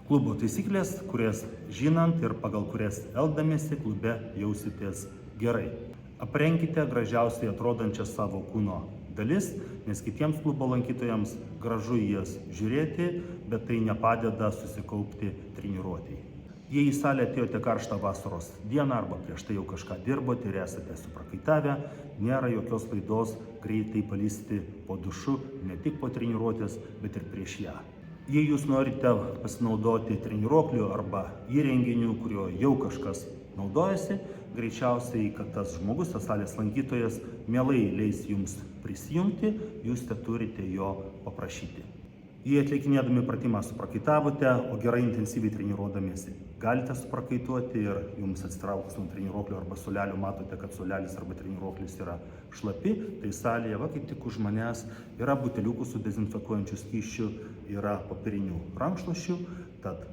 Klubo taisyklės, kurias žinant ir pagal kurias elgdamiesi klube jausitės gerai. Aprenkite gražiausiai atrodančias savo kūno dalis, nes kitiems klubo lankytojams gražu į jas žiūrėti, bet tai nepadeda susikaupti treniruotei. Jei į salę atėjote karštą vasaros dieną arba prieš tai jau kažką dirbote ir esate suprakaitavę, nėra jokios klaidos greitai palysti po dušu ne tik po treniruotės, bet ir prieš ją. Jei jūs norite pasinaudoti treniruokliu arba įrenginiu, kuriuo jau kažkas naudojasi, greičiausiai, kad tas žmogus, tas salės lankytojas, mielai leis jums prisijungti, jūs turite jo paprašyti. Jei atlikinėdami pratimą suprakaitavote, o gerai intensyviai treniruodamiesi galite suprakaituoti ir jums atsitraukus nuo treniruoklio arba suolelio matote, kad suolelis arba treniruoklis yra šlapi, tai salėje, kaip tik už manęs, yra buteliukų su dezinfekuojančiu skysčiu, yra popierinių rankšluosčių, tad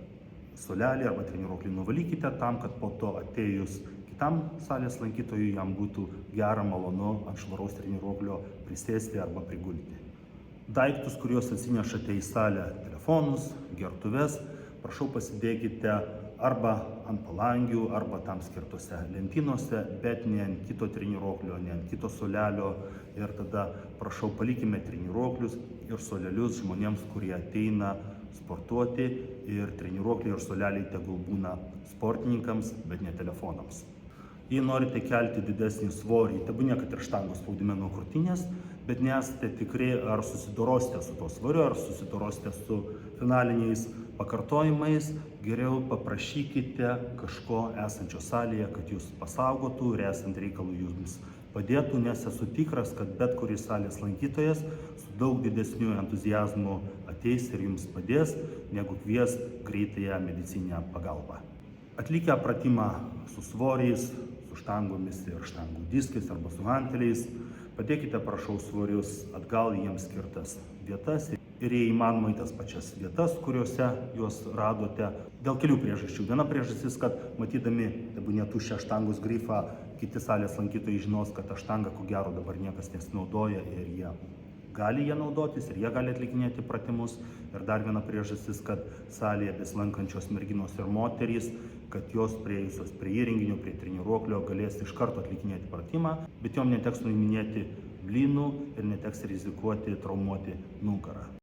suolelį arba treniruoklį nuvalykite tam, kad po to atėjus kitam salės lankytojui jam būtų gera, malonu ant švaraus treniruoklio prisėsti arba prigulti. Daiktus, kuriuos atsinešate į salę, telefonus, gertuves, prašau pasidėkite arba ant palangių, arba tam skirtose lentynose, bet ne ant kito treniruoklio, ne ant kito suolelio. Ir tada prašau palikime treniruoklius ir suolelius žmonėms, kurie ateina sportuoti, ir treniruokliai ir suoleliai tegul būna sportininkams, bet ne telefonams. Jei norite kelti didesnį svorį, tebūnie, kad ir štangos spaudime nuo krūtinės, bet nesate tikri, ar susidorosite su to svoriu, ar susidorosite su finaliniais pakartojimais, geriau paprašykite kažko esančio salėje, kad jūs pasaugotų ir esant reikalų jums padėtų, nes esu tikras, kad bet kuris salės lankytojas su daug didesniu entuziazmu ateis ir jums padės, negu kvies greitąją medicininę pagalbą. Atlikę pratimą su svoriais, su štangomis ir štangų diskais arba su hanteliais, padėkite, prašau, svorius atgal į jiems skirtas vietas ir jei įmanoma į tas pačias vietas, kuriuose juos radote, dėl kelių priežasčių. Viena priežastis, kad matydami tebūnie tuščią štangos grifą, kiti salės lankytojai žinos, kad tą štangą ko gero dabar niekas nesinaudoja ir jie gali ją naudotis ir jie gali atlikinėti pratimus. Ir dar viena priežastis, kad salėje besilankančios merginos ir moterys, kad jos priėjusios prie įrenginio, prie treniruoklio galės iš karto atlikinėti pratimą, bet jom neteks nuiminėti blynų ir neteks rizikuoti traumuoti nugarą.